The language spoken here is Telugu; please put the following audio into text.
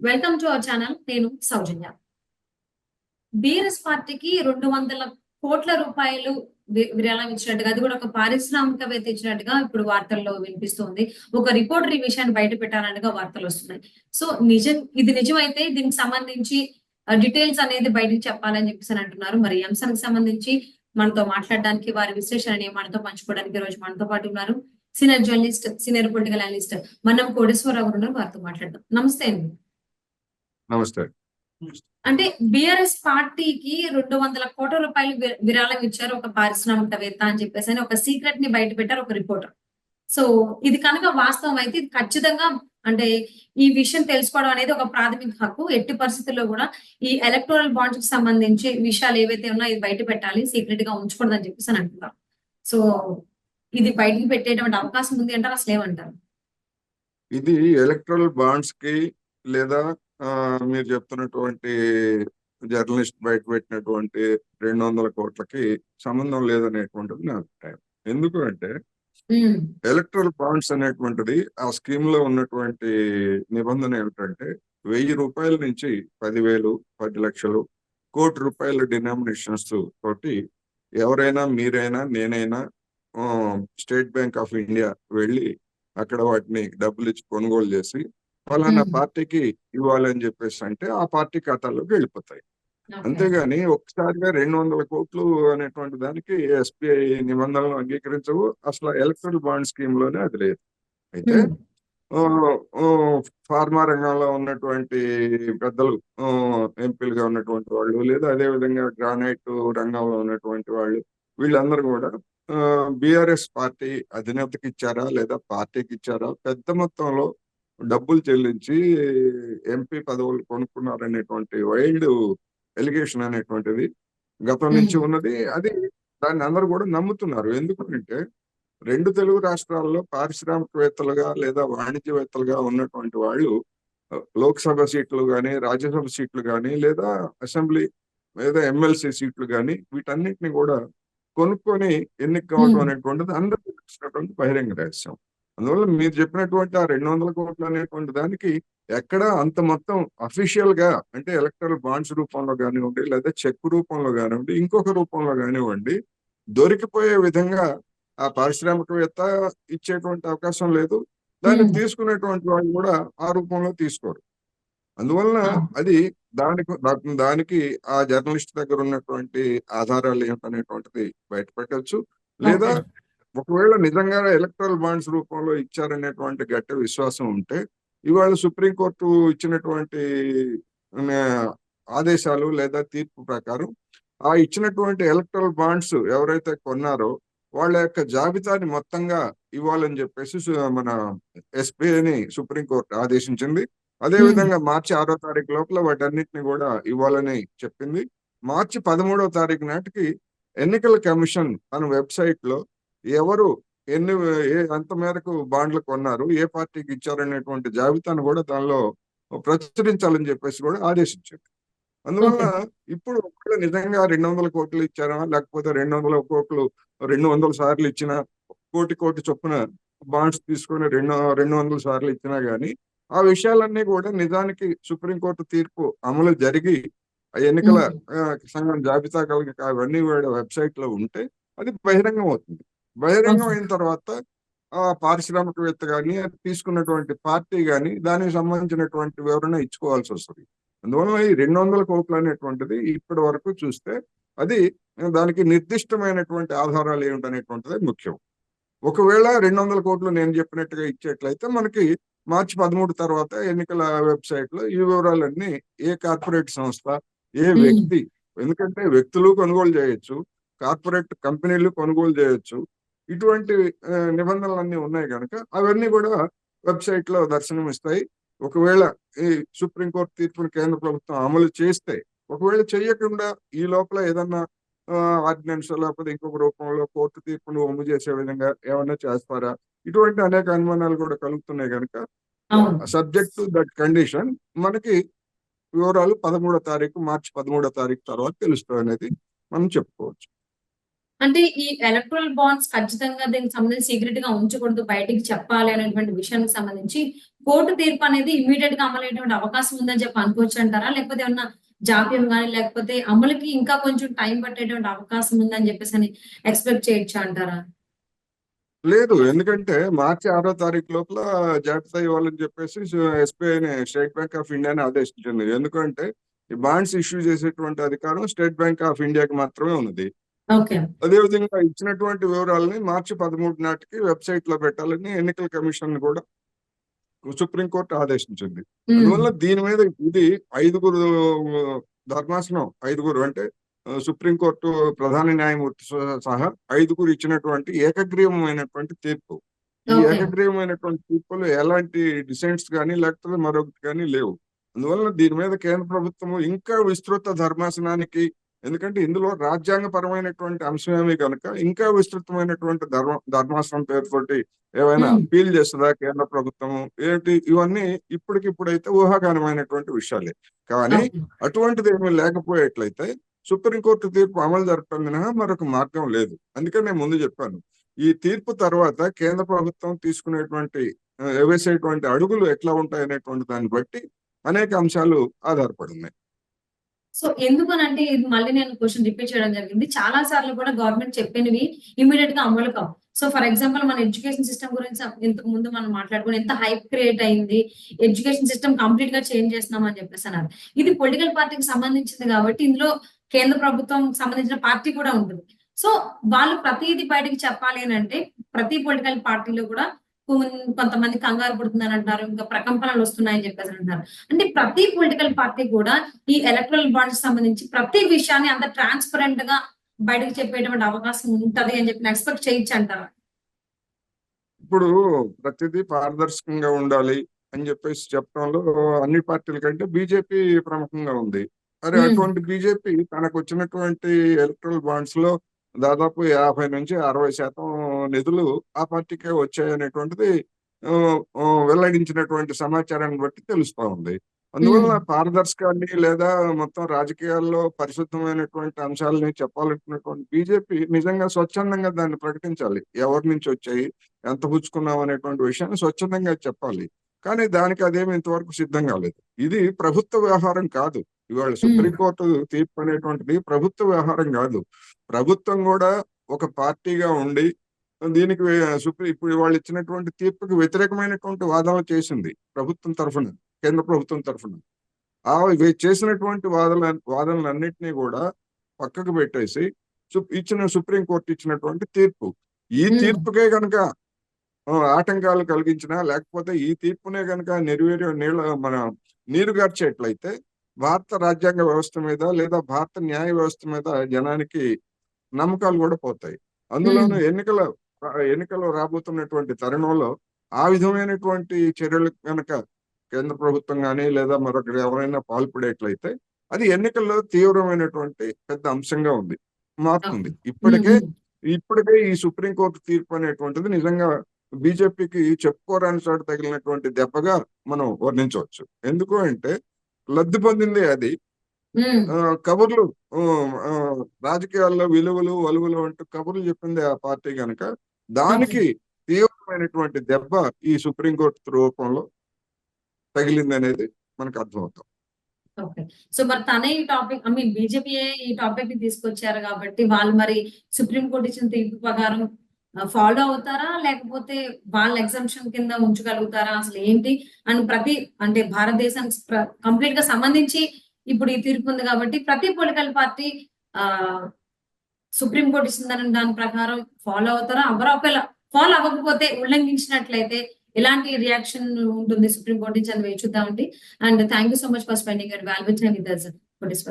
Welcome to our channel. నేను సౌజన్య. బీఆర్ఎస్ పార్టీకి 200 కోట్ల రూపాయలు విరాళం ఇచ్చినట్టుగా, అది కూడా ఒక పారిశ్రామికవేత్త ఇచ్చినట్టుగా ఇప్పుడు వార్తల్లో వినిపిస్తుంది. ఒక రిపోర్టర్ ఈ విషయాన్ని బయట పెట్టాలన్నట్టుగా వార్తలు వస్తున్నాయి. సో ఇది నిజమైతే దీనికి సంబంధించి డీటెయిల్స్ అనేది బయటకు చెప్పాలని చెప్పేసి అంటున్నారు. మరి ఈ అంశానికి సంబంధించి మనతో మాట్లాడడానికి, వారి విశ్లేషణని మనతో పంచుకోవడానికి ఈ రోజు మనతో పాటు ఉన్నారు senior journalist, senior political analyst మన్నం కోటేశ్వరరావు గారు. వారితో మాట్లాడదాం. నమస్తే అండి. నమస్తే. అంటే బీఆర్ఎస్ పార్టీకి 200 కోట్ల రూపాయలు విరాళం ఇచ్చారు ఒక పారిశ్రామికవేత్త అని చెప్పేసి ఒక సీక్రెట్ ని బయట పెట్టారు ఒక రిపోర్టర్. సో ఇది కనుక వాస్తవం అయితే ఇది ఖచ్చితంగా, అంటే ఈ విషయం తెలుసుకోవడం అనేది ఒక ప్రాథమిక హక్కు. ఎట్టి పరిస్థితుల్లో కూడా ఈ ఎలక్టోరల్ బాండ్స్ కి సంబంధించి విషయాలు ఏవైతే ఉన్నాయో ఇది బయట పెట్టాలి, సీక్రెట్ గా ఉంచకూడదు అని చెప్పేసి అంటున్నారు. సో ఇది బయటకు పెట్టేటువంటి అవకాశం ఉంది అంటారు, అసలు ఏమంటారు? ఇది ఎలక్టోరల్ బాండ్స్ కి లేదా మీరు చెప్తున్నటువంటి జర్నలిస్ట్ బయట పెట్టినటువంటి 200 కోట్లకి సంబంధం లేదనేటువంటిది నా అభిప్రాయం. ఎందుకు అంటే ఎలక్టోరల్ బాండ్స్ అనేటువంటిది ఆ స్కీమ్ లో ఉన్నటువంటి నిబంధన ఏమిటంటే 1000 రూపాయల నుంచి 10,000, 10 లక్షలు, కోటి రూపాయల డినామినేషన్స్ తోటి ఎవరైనా, మీరైనా, నేనైనా స్టేట్ బ్యాంక్ ఆఫ్ ఇండియా వెళ్ళి అక్కడ వాటిని డబ్బులు ఇచ్చి కొనుగోలు చేసి ఫలానా పార్టీకి ఇవ్వాలని చెప్పేసి అంటే ఆ పార్టీ ఖాతాలోకి వెళ్ళిపోతాయి. అంతేగాని ఒక్కసారిగా 200 కోట్లు అనేటువంటి దానికి ఎస్బీఐ నిబంధనలు అంగీకరించవు. అసలు ఎలక్ట్రల్ బాండ్ స్కీమ్ లోనే అది లేదు. అయితే ఫార్మా రంగంలో ఉన్నటువంటి పెద్దలు, ఎంపీలుగా ఉన్నటువంటి వాళ్ళు, లేదా అదే విధంగా గ్రానైట్ రంగంలో ఉన్నటువంటి వాళ్ళు, వీళ్ళందరూ కూడా బీఆర్ఎస్ పార్టీ అధినేతకి ఇచ్చారా లేదా పార్టీకి ఇచ్చారా, పెద్ద మొత్తంలో డబ్బులు చెల్లించి ఎంపీ పదవులు కొనుక్కున్నారనేటువంటి వైల్డ్ ఎలిగేషన్ అనేటువంటిది గతం నుంచి ఉన్నది. అది దాన్ని అందరూ కూడా నమ్ముతున్నారు. ఎందుకంటే 2 తెలుగు రాష్ట్రాల్లో పారిశ్రామికవేత్తలుగా లేదా వాణిజ్యవేత్తలుగా ఉన్నటువంటి వాళ్ళు లోక్సభ సీట్లు కానీ, రాజ్యసభ సీట్లు కానీ, లేదా అసెంబ్లీ లేదా ఎమ్మెల్సీ సీట్లు కానీ, వీటన్నిటిని కూడా కొనుక్కొని ఎన్నిక కావడం అనేటువంటిది అందరికీ తెలిసినటువంటి బహిరంగ రహస్యం. అందువల్ల మీరు చెప్పినటువంటి ఆ 200 కోట్లు అనేటువంటి దానికి ఎక్కడ అంత మొత్తం అఫీషియల్ గా, అంటే ఎలక్ట్రల్ బాండ్స్ రూపంలో కానివ్వండి, లేదా చెక్ రూపంలో కానివ్వండి, ఇంకొక రూపంలో కానివ్వండి, దొరికిపోయే విధంగా ఆ పారిశ్రామికవేత్త ఇచ్చేటువంటి అవకాశం లేదు. దాన్ని తీసుకునేటువంటి వాళ్ళు కూడా ఆ రూపంలో తీసుకోరు. అందువలన అది దానికి ఆ జర్నలిస్ట్ దగ్గర ఉన్నటువంటి ఆధారాలు ఏంటనేటువంటిది బయట పెట్టచ్చు. లేదా ఒకవేళ నిజంగా ఎలక్ట్రల్ బాండ్స్ రూపంలో ఇచ్చారనేటువంటి గట్టి విశ్వాసం ఉంటే ఇవాళ సుప్రీంకోర్టు ఇచ్చినటువంటి ఆదేశాలు లేదా తీర్పు ప్రకారం ఆ ఇచ్చినటువంటి ఎలక్ట్రల్ బాండ్స్ ఎవరైతే కొన్నారో వాళ్ళ యొక్క జాబితాని మొత్తంగా ఇవ్వాలని చెప్పేసి మన ఎస్బీఐని సుప్రీంకోర్టు ఆదేశించింది. అదేవిధంగా మార్చి 6వ తారీఖు లోపల వాటన్నిటిని కూడా ఇవ్వాలని చెప్పింది. మార్చి 13వ తారీఖు నాటికి ఎన్నికల కమిషన్ తన వెబ్సైట్ లో ఎవరు ఎంత మేరకు బాండ్లు కొన్నారు, ఏ పార్టీకి ఇచ్చారనేటువంటి జాబితాను కూడా దానిలో ప్రచురించాలని చెప్పేసి కూడా ఆదేశించింది. అందువల్ల ఇప్పుడు నిజంగా 200 కోట్లు ఇచ్చారా, లేకపోతే 200 కోట్లు 200 సార్లు ఇచ్చిన, కోటి చొప్పున బాండ్స్ తీసుకొని 200 సార్లు ఇచ్చినా గానీ ఆ విషయాలన్నీ కూడా నిజానికి సుప్రీంకోర్టు తీర్పు అమలు జరిగి ఎన్నికల సంఘం జాబితా కలిగి అవన్నీ కూడా వెబ్సైట్ లో ఉంటే అది బహిరంగం అవుతుంది. బహిరంగం అయిన తర్వాత ఆ పారిశ్రామికవేత్త కానీ, తీసుకున్నటువంటి పార్టీ కానీ దానికి సంబంధించినటువంటి వివరణ ఇచ్చుకోవాల్సి వస్తుంది. అందువల్ల ఈ 200 కోట్లు అనేటువంటిది ఇప్పటి వరకు చూస్తే అది దానికి నిర్దిష్టమైనటువంటి ఆధారాలు ఏమిటనేటువంటిది ముఖ్యం. ఒకవేళ 200 కోట్లు నేను చెప్పినట్టుగా ఇచ్చేట్లయితే మనకి మార్చి 13 తర్వాత ఎన్నికల వెబ్సైట్ లో ఈ వివరాలన్నీ ఏ కార్పొరేట్ సంస్థ, ఏ వ్యక్తి, ఎందుకంటే వ్యక్తులు కొనుగోలు చేయొచ్చు, కార్పొరేట్ కంపెనీలు కొనుగోలు చేయొచ్చు, ఇటువంటి నిబంధనలన్నీ ఉన్నాయి కనుక అవన్నీ కూడా వెబ్సైట్ లో దర్శనం ఇస్తాయి. ఒకవేళ ఈ సుప్రీంకోర్టు తీర్పును కేంద్ర ప్రభుత్వం అమలు చేస్తే, ఒకవేళ చెయ్యకుండా ఈ లోపల ఏదన్నా ఆర్డినెన్స్ లేకపోతే ఇంకొక రూపంలో కోర్టు తీర్పును అమలు చేసే విధంగా ఏమన్నా చేస్తారా, ఇటువంటి అనేక అనుమానాలు కూడా కలుగుతున్నాయి కనుక సబ్జెక్ట్ టు దట్ కండిషన్ మనకి వివరాలు మార్చి 13వ తారీఖు తర్వాత తెలుస్తాయి అనేది మనం చెప్పుకోవచ్చు. అంటే ఈ ఎలక్ట్రల్ బాండ్స్ ఖచ్చితంగా దీనికి సంబంధించి సీక్రెట్ గా ఉంచకూడదు, బయటికి చెప్పాలి అనేటువంటి విషయానికి సంబంధించి కోర్టు తీర్పు అనేది ఇమ్మీడియట్ గా అమలయ్యేటువంటి అవకాశం ఉందని చెప్పి అనుకోవచ్చు అంటారా? లేకపోతే ఏమన్నా జాప్యం గాని, లేకపోతే అమలుకి ఇంకా కొంచెం టైం పట్టేటువంటి అవకాశం ఉందని చెప్పేసని ఎక్స్‌పెక్ట్ చేయొచ్చా అంటారా? లేదు. ఎందుకంటే మార్చి 6వ తారీఖు లోపల జాబితా ఇవ్వాలని చెప్పేసి ఎస్‌బీఐని స్టేట్ బ్యాంక్ ఆఫ్ ఇండియాని ఆదేశించింది. ఎందుకంటే ఈ బాండ్స్ ఇష్యూ చేసేటువంటి అధికారం స్టేట్ బ్యాంక్ ఆఫ్ ఇండియాకి మాత్రమే ఉన్నది. ఓకే. అదేవిధంగా ఇచ్చినటువంటి వివరాలని మార్చి 13 నాటికి వెబ్‌సైట్‌లో పెట్టాలని ఎన్నికల కమిషన్ కూడా సుప్రీంకోర్టు ఆదేశించింది. హ్మ్. అందువల్ల దీని మీద ఇది 5గురు ధర్మాసనం 5గురు అంటే సుప్రీంకోర్టు ప్రధాన న్యాయమూర్తి సహా 5గురు ఇచ్చినటువంటి ఏకగ్రీవమైనటువంటి తీర్పు. ఈ ఓకే. ఏకగ్రీవమైనటువంటి తీర్పులో ఎలాంటి డిసెంట్స్ గాని లేకపోతే మరొకటి గాని లేవు. అందువలన దీని మీద కేంద్ర ప్రభుత్వం ఇంకా విస్తృత ధర్మాసనానికి, ఎందుకంటే ఇందులో రాజ్యాంగపరమైనటువంటి అంశమేమి గనుక ఇంకా విస్తృతమైనటువంటి ధర్మాసనం పేరుతోటి ఏవైనా హ్మ్. అప్పీల్ చేస్తుందా కేంద్ర ప్రభుత్వము ఏంటి, ఇవన్నీ ఇప్పటికిప్పుడైతే ఊహాగానమైనటువంటి విషయాలే. కానీ ఓకే. అటువంటిది ఏమీ లేకపోయేట్లయితే సుప్రీంకోర్టు తీర్పు అమలు జరపడం మినహా మరొక మార్గం లేదు. అందుకని నేను ముందు చెప్పాను. ఈ తీర్పు తర్వాత కేంద్ర ప్రభుత్వం తీసుకునేటువంటి వేసేటువంటి అడుగులు ఎట్లా ఉంటాయనేటువంటి దాన్ని బట్టి అనేక అంశాలు ఆధారపడి ఉన్నాయి. సో ఎందుకనంటే ఇది మళ్ళీ నేను క్వెషన్ రిపీట్ చేయడం జరిగింది. చాలా సార్లు కూడా గవర్నమెంట్ చెప్పినవి ఇమ్మీడియేట్ గా అమలు కావు. సో ఫర్ ఎగ్జాంపుల్ మన ఎడ్యుకేషన్ సిస్టమ్ గురించి ఇంతకు ముందు మనం మాట్లాడుకుని ఎంత హైప్ క్రియేట్ అయింది. ఎడ్యుకేషన్ సిస్టమ్ కంప్లీట్ గా చేంజ్ చేస్తున్నాం అని చెప్పేసి అన్నారు. ఇది పొలిటికల్ పార్టీకి సంబంధించింది కాబట్టి ఇందులో కేంద్ర ప్రభుత్వం సంబంధించిన పార్టీ కూడా ఉంటుంది. సో వాళ్ళు ప్రతీది బయటకి చెప్పాలి అనంటే ప్రతి పొలిటికల్ పార్టీలో కూడా కొంతమంది కంగారు పడుతుందని అంటారు. ఇంకా ప్రకంపనలు వస్తున్నాయని చెప్పేసి అంటున్నారు. అంటే ప్రతి పొలిటికల్ పార్టీ కూడా ఈ ఎలక్ట్రల్ బాండ్స్ సంబంధించి ప్రతి విషయాన్ని అంత ట్రాన్స్‌పరెంట్ గా బయటకు చెప్పేటువంటి అవకాశం ఉంటది అని చెప్పి ఎక్స్‌పెక్ట్ చేయొచ్చు అంటారా? ఇప్పుడు ప్రతిదీ పారదర్శకంగా ఉండాలి అని చెప్పేసి చెప్పడంలో అన్ని పార్టీల కంటే బీజేపీ ప్రముఖంగా ఉంది. మరి హ్మ్. అటువంటి బీజేపీ తనకు వచ్చినటువంటి ఎలక్ట్రల్ బాండ్స్ లో దాదాపు 50-60% నిధులు ఆ పార్టీకే వచ్చాయనేటువంటిది వెల్లడించినటువంటి సమాచారాన్ని బట్టి తెలుస్తా ఉంది. హ్మ్. అందువల్ల పారదర్శకాన్ని లేదా మొత్తం రాజకీయాల్లో పరిశుద్ధమైనటువంటి అంశాలని చెప్పాలనుకున్నటువంటి బీజేపీ నిజంగా స్వచ్ఛందంగా దాన్ని ప్రకటించాలి. ఎవరి నుంచి వచ్చాయి, ఎంత పుచ్చుకున్నాం అనేటువంటి విషయాన్ని స్వచ్ఛందంగా చెప్పాలి. కానీ దానికి అదేమి ఇంతవరకు సిద్ధం కాలేదు. ఇది ప్రభుత్వ వ్యవహారం కాదు. ఇవాళ హ్మ్. సుప్రీంకోర్టు తీర్పు అనేటువంటిది ప్రభుత్వ వ్యవహారం కాదు. ప్రభుత్వం కూడా ఒక పార్టీగా ఉండి దీనికి ఇప్పుడు వాళ్ళు ఇచ్చినటువంటి తీర్పుకి వ్యతిరేకమైనటువంటి వాదనలు చేసింది ప్రభుత్వం తరఫున, కేంద్ర ప్రభుత్వం తరఫున. చేసినటువంటి వాదనలన్నింటినీ కూడా పక్కకు పెట్టేసి సుప్రీంకోర్టు ఇచ్చినటువంటి తీర్పు. ఈ హ్మ్. తీర్పుకే గనక ఆటంకాలు కలిగించినా లేకపోతే ఈ తీర్పునే గనక మన నీరు గార్చేట్లయితే భారత రాజ్యాంగ వ్యవస్థ మీద లేదా భారత న్యాయ వ్యవస్థ మీద జనానికి నమ్మకాలు కూడా పోతాయి. అందులోనూ హ్మ్. ఎన్నికలు రాబోతున్నటువంటి తరుణంలో ఆ విధమైనటువంటి చర్యలు గనక కేంద్ర ప్రభుత్వం గాని లేదా మరొకరు ఎవరైనా పాల్పడేట్లయితే అది ఎన్నికల్లో తీవ్రమైనటువంటి పెద్ద అంశంగా ఉంది, మారుతుంది. ఓకే. హ్మ్. ఇప్పటికే హ్మ్. ఇప్పటికే ఈ సుప్రీంకోర్టు తీర్పు అనేటువంటిది నిజంగా బీజేపీకి చెప్పుకోరాని చోట తగిలినటువంటి దెబ్బగా మనం వర్ణించవచ్చు. ఎందుకు అంటే లబ్ధి పొందిందే అది. హ్మ్. కబుర్లు రాజకీయాల్లో విలువలు, వలువలు అంటూ కబుర్లు చెప్పింది ఆ పార్టీ గనక ఓకే. దానికి తీవ్రమైనటువంటి దెబ్బ ఈ సుప్రీంకోర్టు రూపంలో తగిలిందనేది మనకు అర్థమవుతాం. ఓకే. సో మరి తనే ఈ టాపిక్ బీజేపీయే ఈ టాపిక్‌ని తీసుకొచ్చారు కాబట్టి వాళ్ళు మరి సుప్రీం కోర్ట్ ఇచ్చిన తీర్పు ప్రకారం ఫాలో అవుతారా? లేకపోతే వాళ్ళ ఎగ్జంప్షన్ కింద ఉంచగలుగుతారా? అసలు ఏంటి? అండ్ అంటే భారతదేశానికి కంప్లీట్‌గా సంబంధించి ఇప్పుడు ఈ తీర్పు ఉంది కాబట్టి ప్రతి పొలిటికల్ పార్టీ ఆహ్, సుప్రీం కోర్ట్ ఇచ్చిన దాని ప్రకారం ఫాలో అవుతారా? అవ్వరా? ఒకవేళ ఫాలో అవ్వకపోతే ఉల్లంఘించినట్లయితే ఎలాంటి రియాక్షన్ ఉంటుంది సుప్రీం కోర్ట్ నుంచి అని వేచి చూద్దామండి. And thank you so much for spending your valuable time with us for this.